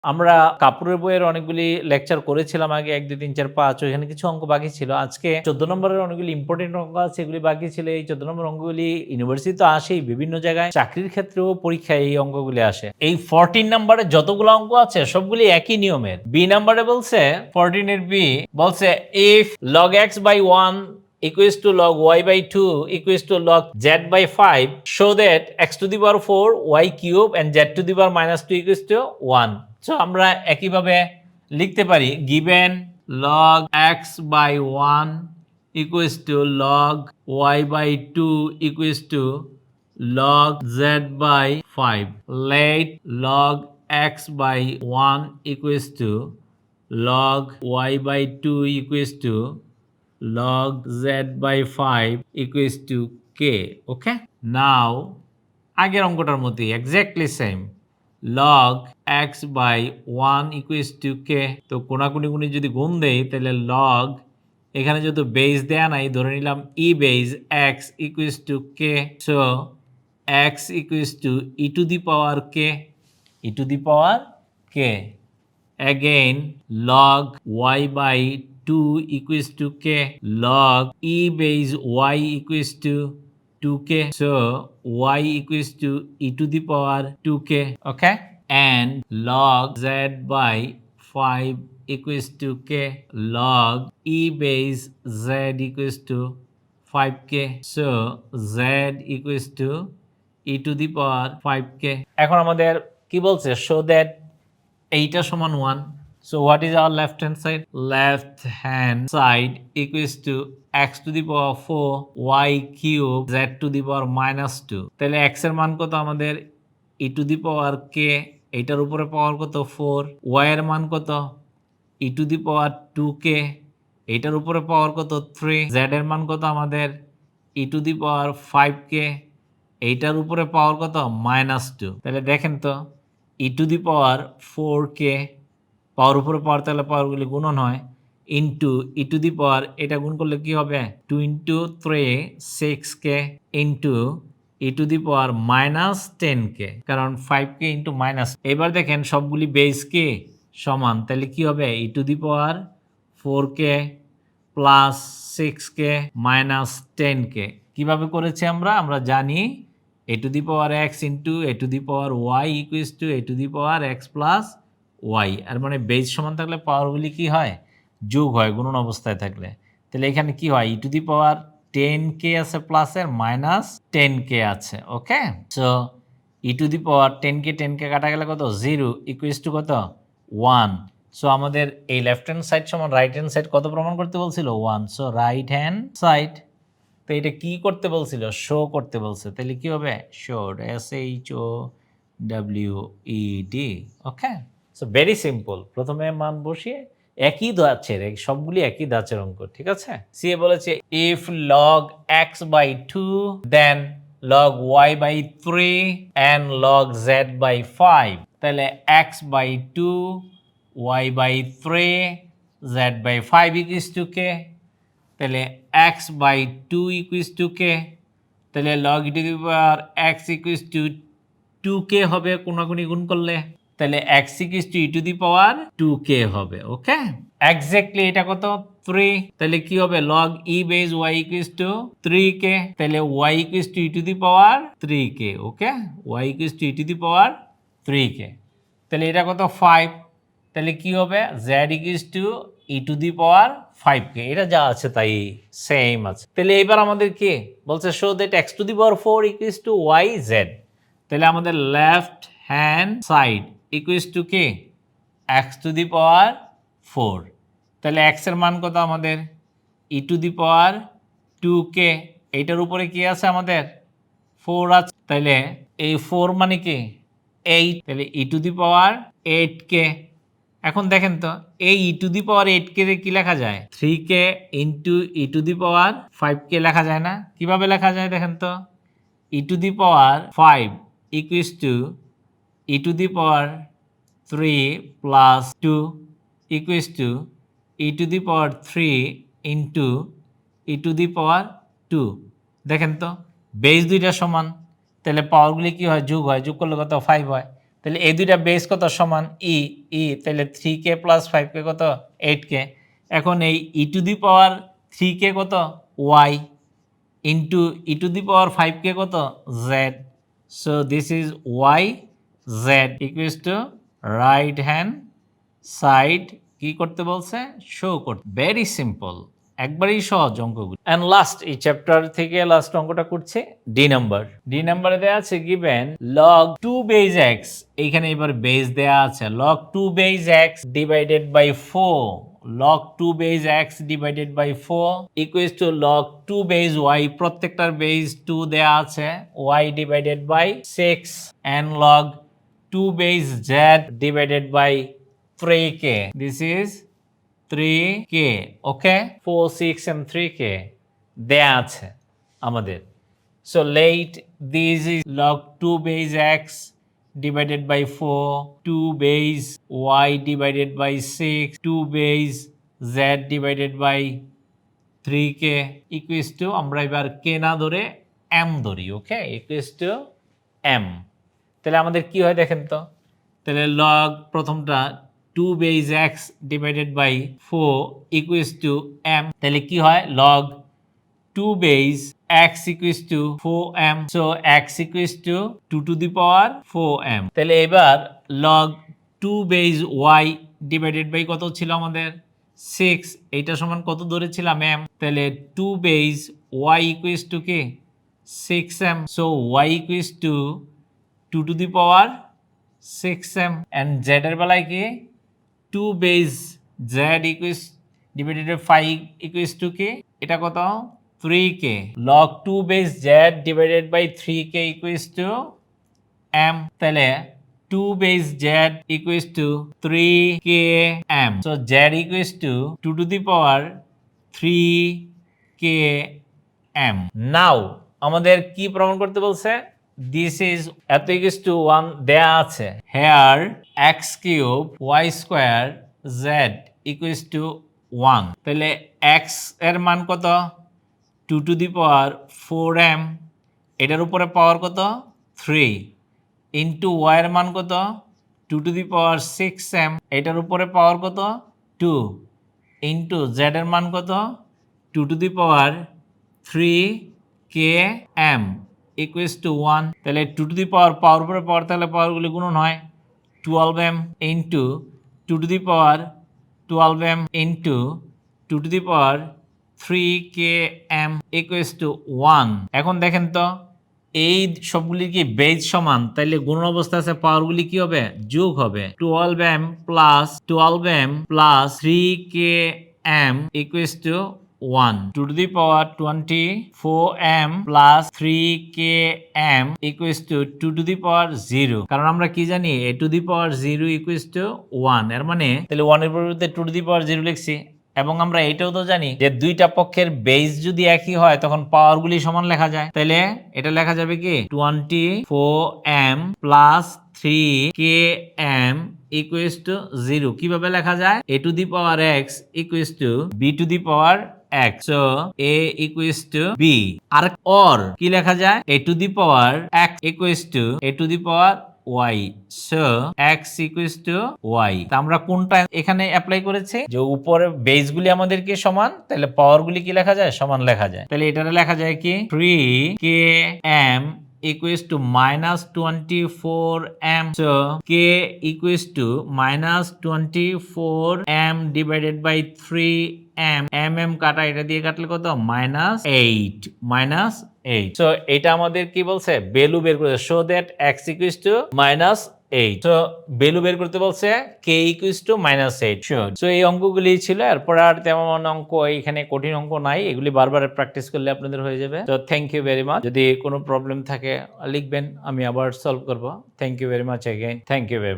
আমরা কাপুরের বইয়ের অনেকগুলি লেকচার করেছিলাম আগে ১, ২, ৩, ৪, ৫ ওইখানে কিছু অঙ্ক বাকি ছিল। আজকে ১৪ নম্বরের অনেকগুলি ইম্পোর্টেন্ট অঙ্ক আছে, এগুলি বাকি ছিল। এই ১৪ নম্বর অঙ্কগুলি ইউনিভার্সিটি তো আসেই, বিভিন্ন জায়গায় চাকরির ক্ষেত্রেও পরীক্ষায় এই অঙ্কগুলি আসে। এই 14 নম্বরে যতগুলো অঙ্ক আছে সবগুলি একই নিয়মের। বি নাম্বারে বলছে 14 এর বি বলছে if log x by 1 equals to log y by 2 equals to log z by 5, show that x to the power 4 y cube and z to the power minus 2 equals to 1. So আমরা একইভাবে লিখতে পারি given log x by 1 equals to log y by 2 equals to log z by 5. Let log x by 1 equals to log y by 2 equals to log z by 5 equals to k. Okay? Now, আগের অঙ্কটার মধ্যে exactly same. log x by 1 equals to k. তো কোনাকুনি যদি গুণ দেই তাহলে log এখানে যেহেতু বেস দেয়া নাই, ধরে নিলাম e base x equals to k. So x equals to e to the power k. e to the power k. Again, log y by 2 equals to k. Log e base y equals to 2k. So y equals to e to the power 2k. Okay? And log z by 5 equals to k. Log e base z equals to 5k. So z equals to e to the power 5k. এখন আমাদের কি বলছে? Show that এইটা সমান 1. So what is our left hand side? Left hand side equals to x to the power 4 y cube z to the power minus 2. তাহলে x এর মান কত আমাদের? e to the power k, এইটার উপরে পাওয়ার কত 4, y এর মান কত e to the power 2k, এইটার উপরে পাওয়ার কত 3, z এর মান কত আমাদের e to the power 5k, এইটার উপরে পাওয়ার কত -2। তাহলে দেখেন তো e to the power 4k, পাওয়ার উপরে পাওয়ার, তাহলে পাওয়ারগুলি গুণন হয়, into e to the power, এটা গুণ করলে কি হবে 2 × 3 6k into e to the power -10k, কারণ 5k ইন্টু মাইনাস। এবার দেখেন সবগুলি বেস কে সমান, তাহলে কি হবে e to the power 4k plus 6k minus 10k। কিভাবে করেছি আমরা জানি a to the power x into a to the power y equals to a to the power x plus y। আর মানে বেস সমান থাকলে পাওয়ারগুলি কি হয়? যোগ হয় গুণন অবস্থায় থাকলে। তাহলে এখানে কি হয়? e to the power 10k আছে প্লাসের, মাইনাস 10k আছে। Okay? So e to the power 10k কাটা গেলে কত? 0 ইকুয়ালস টু কত? 1। সো আমাদের এই লেফট হ্যান্ড সাইড সমান রাইট হ্যান্ড সাইড কত প্রমাণ করতে বলছিল? 1। সো রাইট হ্যান্ড সাইড, তো এটা কি করতে বলছিল? শো করতে বলছে। তাহলে কি হবে? Showed, SHOWED। Okay? So very simple. প্রথমে মান বসিয়ে একই ধাঁচের, সবগুলি একই ধাঁচের অঙ্ক, ঠিক আছে? সিএ বলেছে if log x by 2 then log y by 3 and log z by 5। তাহলে x by 2 y by 3 z by 5 equals to k। তাহলে x by 2 equals to k। তাহলে log e to the power x equals to 2k হবে কোনাকুনি গুণ করলে। তাহলে x equals to e to the power 2k হবে। ওকে? Exactly এটা কত? 3। তাহলে কি হবে? log e base y equals to 3k। তাহলে y equals to e to the power 3k। Okay? y equals to e to the power 3k। তাহলে এটা কত? 5। তাহলে কি হবে? z equals to e to the power 5k। এটা যা আছে তাই সেম আছে। তাহলে এবার আমাদের কি বলছে? Show that x to the power 4 equals to y z। তাহলে আমাদের left hand side equals to কি? x to the power 4। তাহলে x এর মান কত আমাদের? e to the power 2k। এইটার উপরে কি আছে আমাদের? 4 আছে। তাহলে এই 4 মানে কি? 8। তাহলে e to the power 8k। এখন দেখেন তো এই e to the power 8k রে কি লেখা যায়? 3k into e to the power 5k লেখা যায় না? কিভাবে লেখা যায় দেখেন তো? e to the power 5 equals to e to the power 3 plus 2 equals to e to the power 3 into e to the power 2। দেখেন তো বেস দুইটা সমান, তাহলে পাওয়ারগুলি কি হয়? যোগ হয়। যোগ করলে কত? 5 হয়। তাহলে এই দুইটা বেস কত সমান ই তাহলে 3k প্লাস 5k কত 8k। এখন এই ই টু দি পাওয়ার 3k কত y into e to the power 5k কত z. So this is y z equals to right hand side কি করতে বলছে শো করতে। ভেরি সিম্পল, একবারই সহজ অঙ্কগুলো। অ্যান্ড লাস্ট এই চ্যাপ্টার থেকে লাস্ট অঙ্কটা করছে ডি নাম্বারে দেওয়া আছে গিভেন লগ 2 বেজ এক্স, এইখানে এবার বেজ দেওয়া আছে log 2 base x divided by 4 log 2 base x divided by 4 equals to log 2 base y, প্রত্যেকটার বেজ 2 দেয়া আছে, y divided by 6 and log 2 base z divided by 3k. This is 3k. Okay, 4 6 and 3k দেয়া আছে আমাদের। So let this is log 2 base x divided by 4, 2 base y divided by 6, 2 base z divided by 3k equals to, আমরা এবার k না ধরে m ধরি, ওকে, equals to m। তাহলে আমাদের কি হয় দেখেন তো, তাহলে log প্রথমটা 2 base x divided by 4 equals to m, তাহলে কি হয় log 2 base x equals to 4m, so x equals to 2 to the power 4m। তাহলে এবার log 2 base y divided by কত ছিল আমাদের 6, এইটা সমান কত ধরেছিলাম m, তাহলে 2 base y equals to কি 6m, so y equals to 2 to the power 6m and z এর বেলায় কি 2 base z equals divided by 5 equals to কি এটা কত 3k, log 2 base z divided by 3k equals to m, তাহলে 2 base z equals to 3km, so z equals to 2 to the power 3km। now আমাদের কি প্রমাণ করতে বলছে, this is এত equals to 1 দেয়া আছে, here x cube y square z equals to 1, তাহলে x এর মান কত 2 to the power 4m, এটার উপরে পাওয়ার কত 3 ইন্টু y এর মান কত 2 to the power 6m, এটার উপরে পাওয়ার কত 2 ইন্টু z এর মান কত 2 to the power 3km equals to 1, তাহলে 2 to the power পাওয়ার উপরে পাওয়ার, তাহলে পাওয়ারগুলি গুণন হয় 12m into 2 to the power 12m into 2 to the power 3km equals to 1। এখন দেখেন তো এই সবগুলি কি বেজ সমান, তাইলে গুণন অবস্থা আছে পাওয়ারগুলি কি হবে যোগ হবে, 12m plus 3km equals to 1, 2 to the power 24m plus 3km equals to 2 to the power 0, কারণ আমরা কি জানি a to the power 0 equals to 1, এর মানে তাহলে 1 এর পরিবর্তে 2 to the power 0 লিখছি। এবং আমরা এটাও তো জানি যে দুইটা পক্ষের বেজ যদি একই হয় তখন পাওয়ারগুলি সমান লেখা যায়, তাহলে এটা লেখা যাবে কি 24m plus 3km equals to 0, কিভাবে লেখা যায় a to the power x equals to b to the power x, so a equals to b, R or কি লেখা যায় a to the power x equals to a to the power y, so x equals to y। তা আমরা কোনটা এখানে apply করেছি, যে উপরে বেসগুলি আমাদেরকে সমান, তাহলে পাওয়ারগুলি কি লেখা যায় সমান লেখা যায়, তাহলে এটা লেখা যায় কি 3km equals to minus 24m, so k equals to minus 24m divided by 3m, mm কাটা, এটা দিয়ে কাটলে কত minus 8, so এটা আমাদের কি বলছে ভ্যালু বের করতে, so that x equals to minus 8, so value বের করতে বলছে k equals to minus 8, sure। so এই অঙ্কগুলি ছিল, এরপর আর তেমন অঙ্ক এখানে কঠিন অঙ্ক নাই, এগুলি বারবার প্র্যাকটিস করলে আপনাদের হয়ে যাবে। তো থ্যাংক ইউ ভেরি মাচ, যদি কোনো প্রবলেম থাকে লিখবেন, আমি আবার সলভ করব। Thank you very much again, thank you very much.